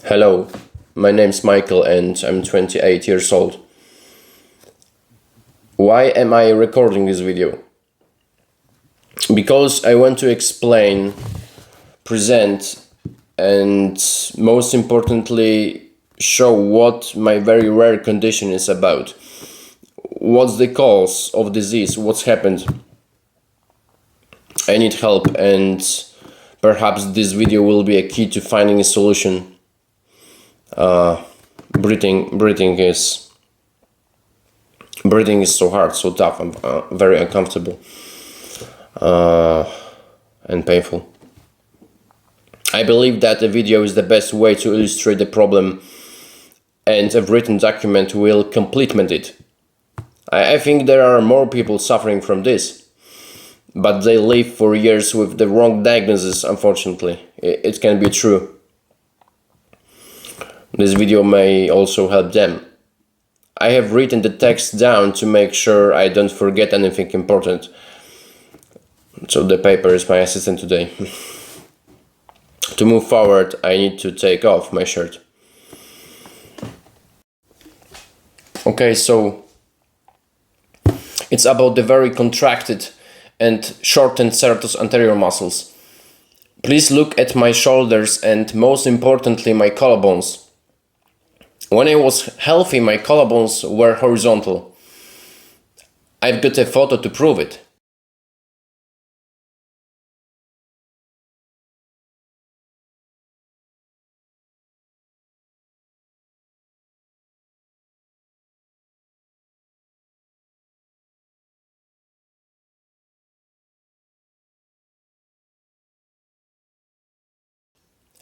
Hello, my name's Michael and I'm 28 years old. Why am I recording this video? Because I want to explain, present, and most importantly, show what my very rare condition is about. What's the cause of disease? What's happened? I need help, and perhaps this video will be a key to finding a solution. Breathing is so hard, so tough, and very uncomfortable and painful. I believe that a video is the best way to illustrate the problem, and a written document will complement it. I think there are more people suffering from this, but they live for years with the wrong diagnosis, unfortunately. It can be true. This video may also help them. I have written the text down to make sure I don't forget anything important. So the paper is my assistant today. To move forward, I need to take off my shirt. Okay, so it's about the very contracted and shortened serratus anterior muscles. Please look at my shoulders and most importantly my collarbones. When I was healthy, my collarbones were horizontal. I've got a photo to prove it.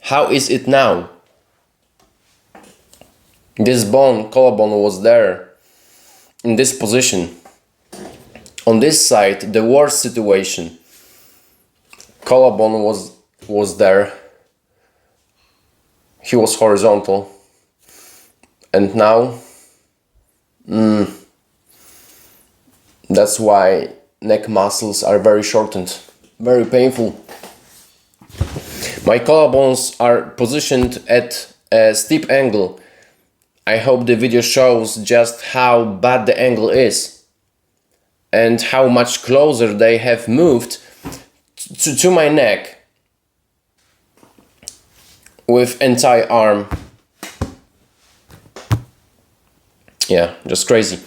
How is it now? This collarbone was there, in this position. On this side, the worst situation. Collarbone was there. He was horizontal. And now, that's why neck muscles are very shortened, very painful. My collarbones are positioned at a steep angle. I hope the video shows just how bad the angle is and how much closer they have moved to my neck with entire arm. Yeah, just crazy.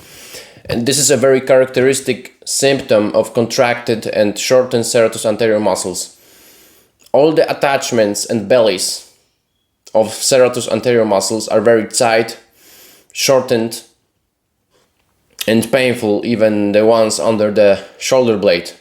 And this is a very characteristic symptom of contracted and shortened serratus anterior muscles. All the attachments and bellies of serratus anterior muscles are very tight, shortened, and painful, even the ones under the shoulder blade.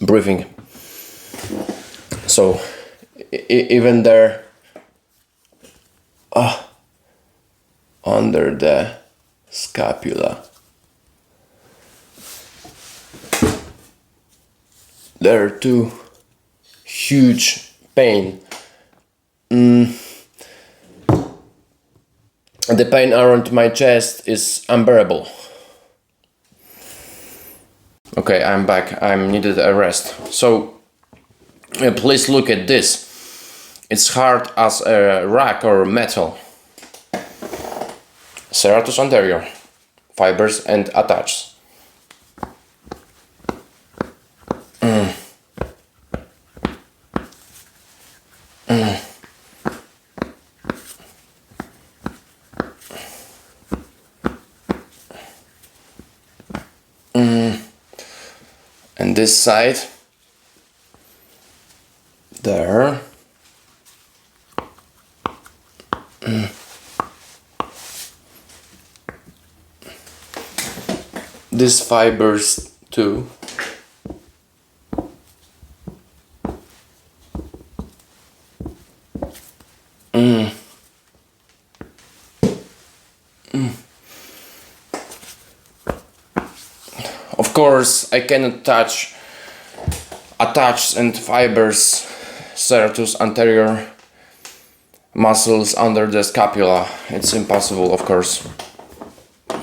Breathing. So even there, under the scapula, there are two huge pain. The pain around my chest is unbearable. Okay, I'm back. I needed a rest. So please look at this. It's hard as a rock or metal. Serratus anterior, fibers and attached. And this side, there. These fibers too. course, I cannot attach and fibers serratus anterior muscles under the scapula. It's impossible, of course.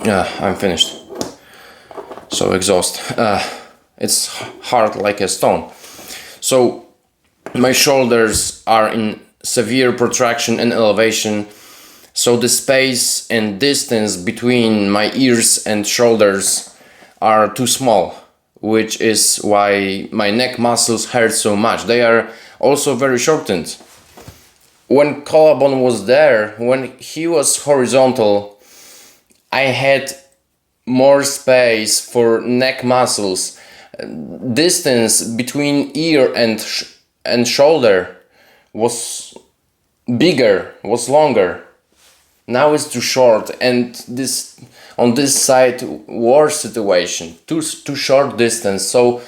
Yeah, I'm finished. So exhaust. It's hard like a stone. So my shoulders are in severe protraction and elevation. So the space and distance between my ears and shoulders are too small, which is why my neck muscles hurt so much. They are also very shortened. When collarbone was there, when he was horizontal, I had more space for neck muscles. Distance between ear and shoulder was bigger, was longer. Now it's too short, and this on this side worse situation, too short distance, so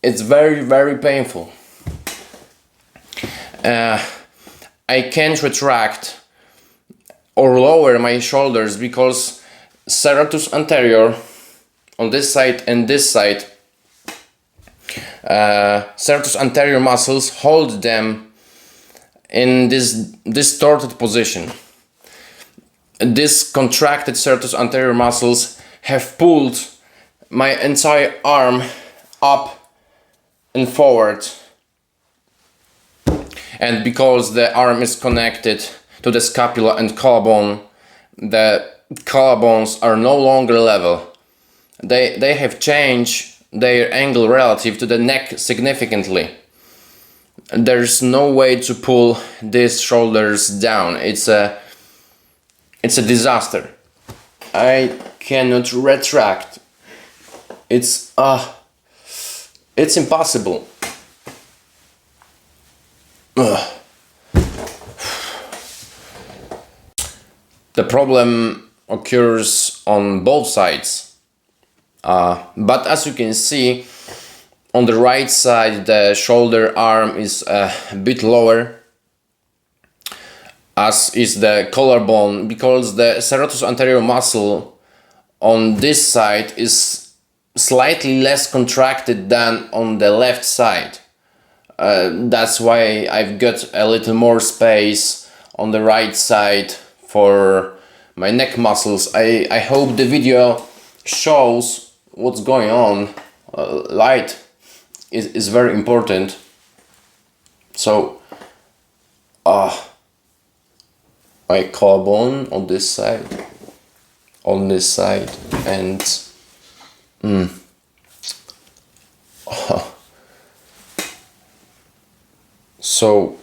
it's very painful. I can't retract or lower my shoulders because serratus anterior on this side and this side, serratus anterior muscles hold them in this distorted position. These contracted serratus anterior muscles have pulled my entire arm up and forward. And because the arm is connected to the scapula and collarbone, the collarbones are no longer level. They have changed their angle relative to the neck significantly. There's no way to pull these shoulders down. It's a disaster. I cannot retract. It's impossible. The problem occurs on both sides, but as you can see, on the right side the shoulder arm is a bit lower, as is the collarbone, because the serratus anterior muscle on this side is slightly less contracted than on the left side. That's why I've got a little more space on the right side for my neck muscles. I hope the video shows what's going on. Light is very important. So my collarbone on this side, and so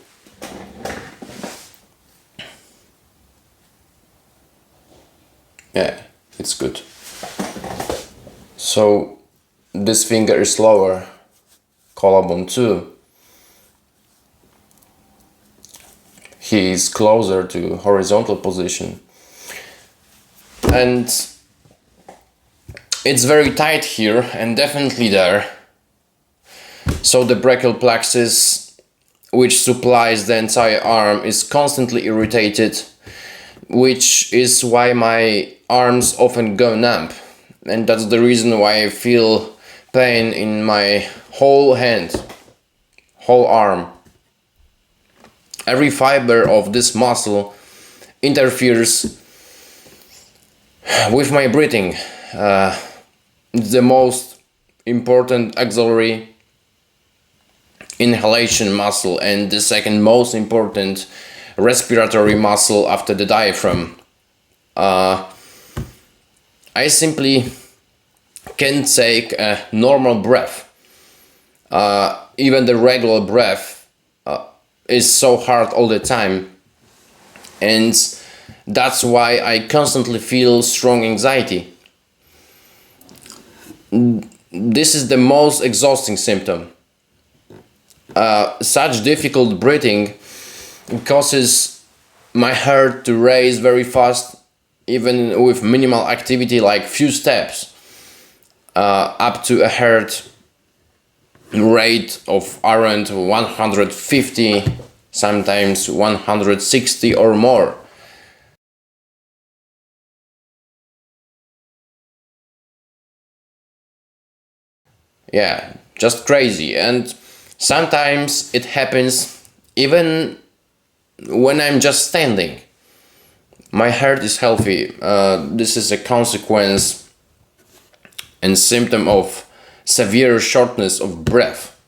yeah, it's good. So this finger is lower, collarbone too. He is closer to horizontal position, and it's very tight here and definitely there. So the brachial plexus, which supplies the entire arm, is constantly irritated, which is why my arms often go numb, and that's the reason why I feel pain in my whole hand, whole arm. Every fiber of this muscle interferes with my breathing. It's the most important axillary inhalation muscle and the second most important respiratory muscle after the diaphragm. I simply can't take a normal breath. Even the regular breath is so hard all the time, and that's why I constantly feel strong anxiety. This is the most exhausting symptom. Such difficult breathing causes my heart to race very fast, even with minimal activity like few steps, up to a heart rate of around 150, sometimes 160 or more. Yeah, just crazy. And sometimes it happens even when I'm just standing. My heart is healthy. This is a consequence and symptom of severe shortness of breath.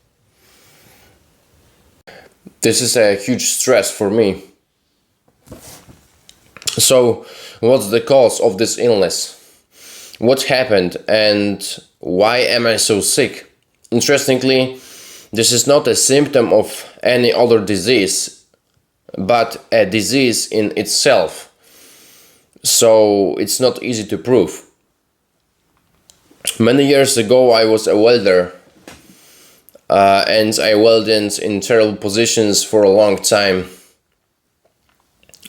This is a huge stress for me. So, what's the cause of this illness? What happened and why am I so sick? Interestingly, this is not a symptom of any other disease, but a disease in itself. So it's not easy to prove. Many years ago I was a welder and I welded in terrible positions for a long time.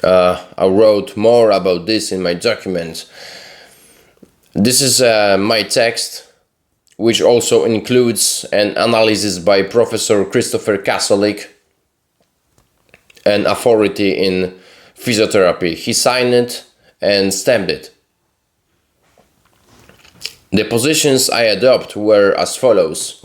I wrote more about this in my document. This is my text, which also includes an analysis by Professor Christopher Kasolik, an authority in physiotherapy. He signed it and stamped it. The positions I adopt were as follows.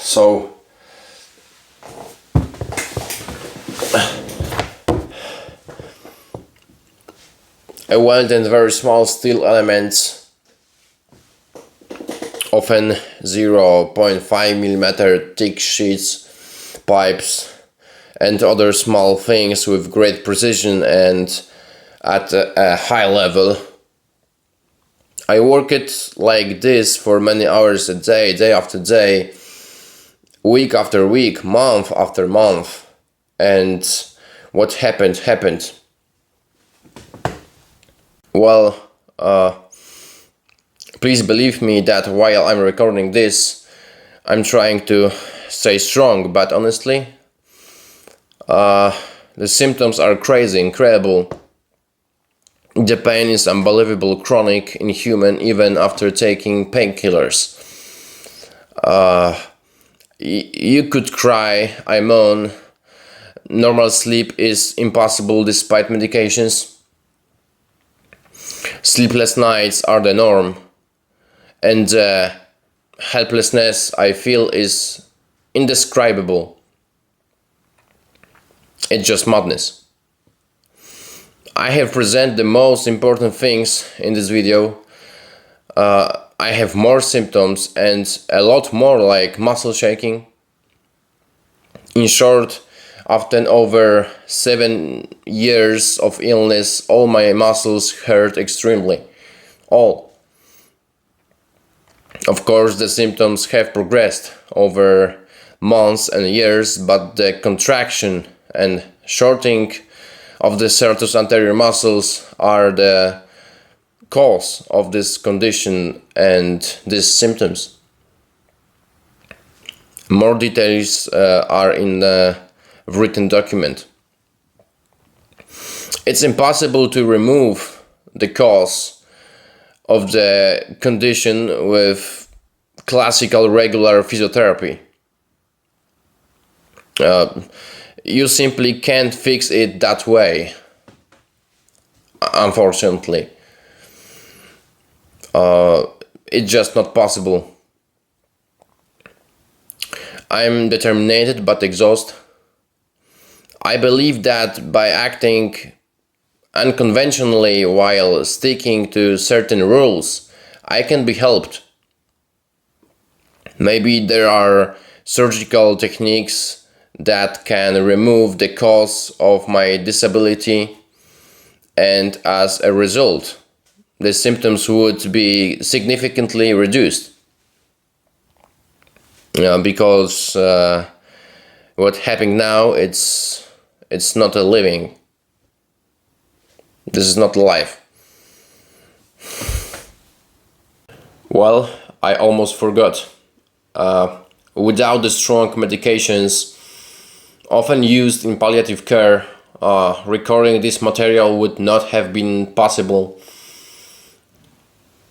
So I welded very small steel elements, often 0.5 millimeter thick sheets, pipes, and other small things with great precision and at a high level. I worked like this for many hours a day, day after day, week after week, month after month, and what happened. Well, please believe me that while I'm recording this, I'm trying to stay strong, but honestly, the symptoms are crazy, incredible. The pain is unbelievable, chronic, inhuman, even after taking painkillers. You could cry, I moan. Normal sleep is impossible despite medications. Sleepless nights are the norm. And helplessness I feel is indescribable. It's just madness. I have presented the most important things in this video. I have more symptoms and a lot more, like muscle shaking. In short, after over 7 years of illness, all my muscles hurt extremely. All. Of course, the symptoms have progressed over months and years, but the contraction and shortening of the serratus anterior muscles are the cause of this condition and these symptoms. More details are in the written document. It's impossible to remove the cause of the condition with classical regular physiotherapy. You simply can't fix it that way, unfortunately. It's just not possible. I'm determined but exhausted. I believe that by acting unconventionally while sticking to certain rules, I can be helped. Maybe there are surgical techniques that can remove the cause of my disability, and as a result, the symptoms would be significantly reduced. Because what happening now, it's not a living. This is not life. Well, I almost forgot. Without the strong medications often used in palliative care, recording this material would not have been possible.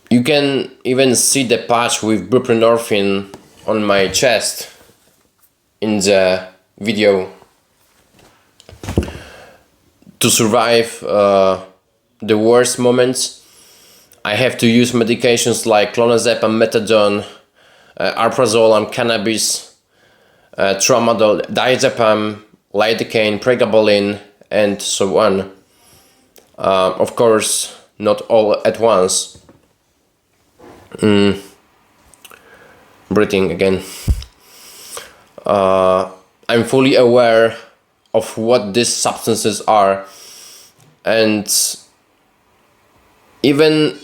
You can even see the patch with buprenorphine on my chest in the video. To survive the worst moments, I have to use medications like clonazepam, methadone, alprazolam, cannabis, tramadol, diazepam, lidocaine, pregabalin, and so on. Of course, not all at once. Breathing again. I'm fully aware of what these substances are, and even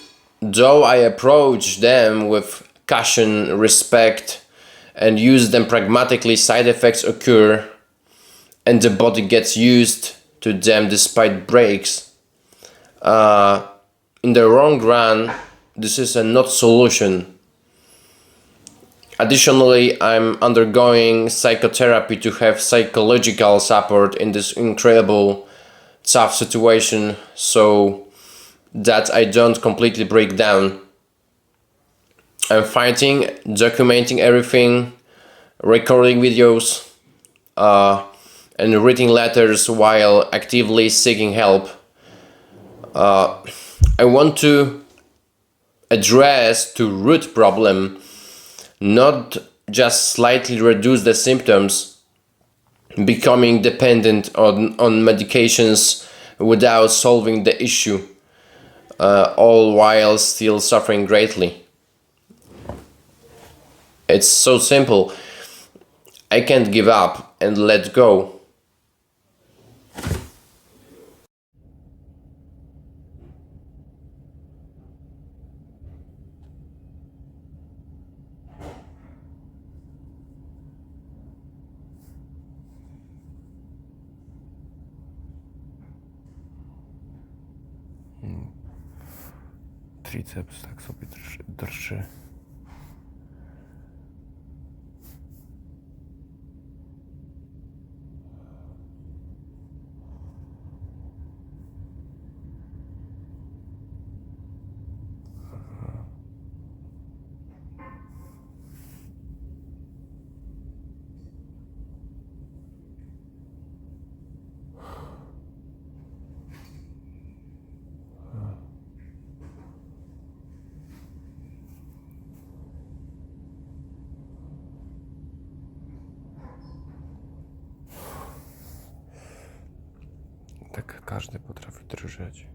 though I approach them with caution, respect, and use them pragmatically, side effects occur and the body gets used to them despite breaks. In the long run, this is a not solution. Additionally, I'm undergoing psychotherapy to have psychological support in this incredible tough situation so that I don't completely break down. I'm fighting, documenting everything, recording videos, and writing letters while actively seeking help. I want to address the root problem, not just slightly reduce the symptoms, becoming dependent on medications without solving the issue, all while still suffering greatly. It's so simple. I can't give up and let go. Triceps tak sobie drży. Tak każdy potrafi drżeć.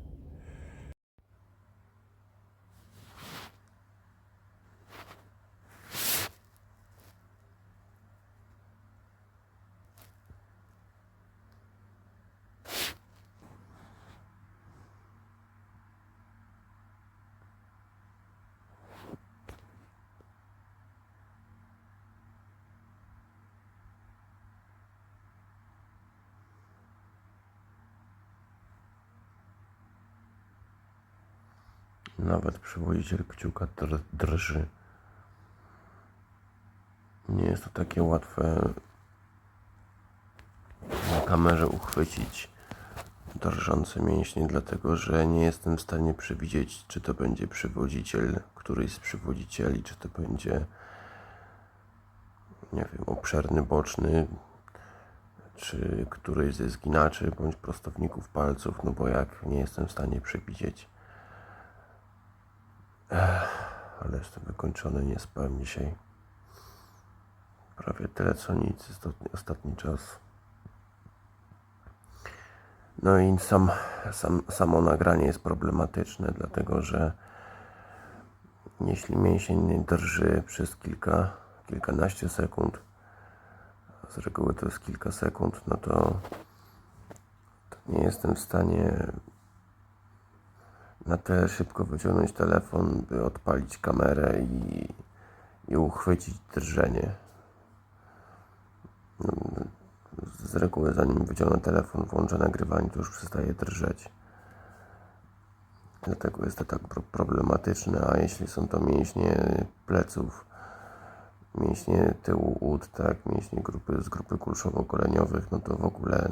Nawet przywodiciel kciuka drży. Nie jest to takie łatwe na kamerze uchwycić drżące mięśnie, dlatego że nie jestem w stanie przewidzieć, czy to będzie przywodziciel, któryś z przywodzicieli, czy to będzie, nie wiem, obszerny boczny, czy któryś ze zginaczy, bądź prostowników palców, no bo jak nie jestem w stanie przewidzieć. Ale jestem wykończony, nie spałem dzisiaj. Prawie tyle co nic, ostatni czas. No i samo nagranie jest problematyczne, dlatego że jeśli mięsień drży przez kilkanaście sekund, a z reguły to jest kilka sekund, no to nie jestem w stanie na tyle szybko wyciągnąć telefon, by odpalić kamerę i uchwycić drżenie. Z reguły zanim wyciągnę telefon, włączę nagrywanie, to już przestaje drżeć. Dlatego jest to tak problematyczne, a jeśli są to mięśnie pleców, mięśnie tyłu ud, tak, mięśnie z grupy kulszowo-koleniowych, no to w ogóle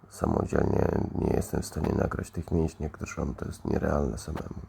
samodzielnie nie jestem w stanie nagrać tych mięśni, gdyż to jest nierealne samemu.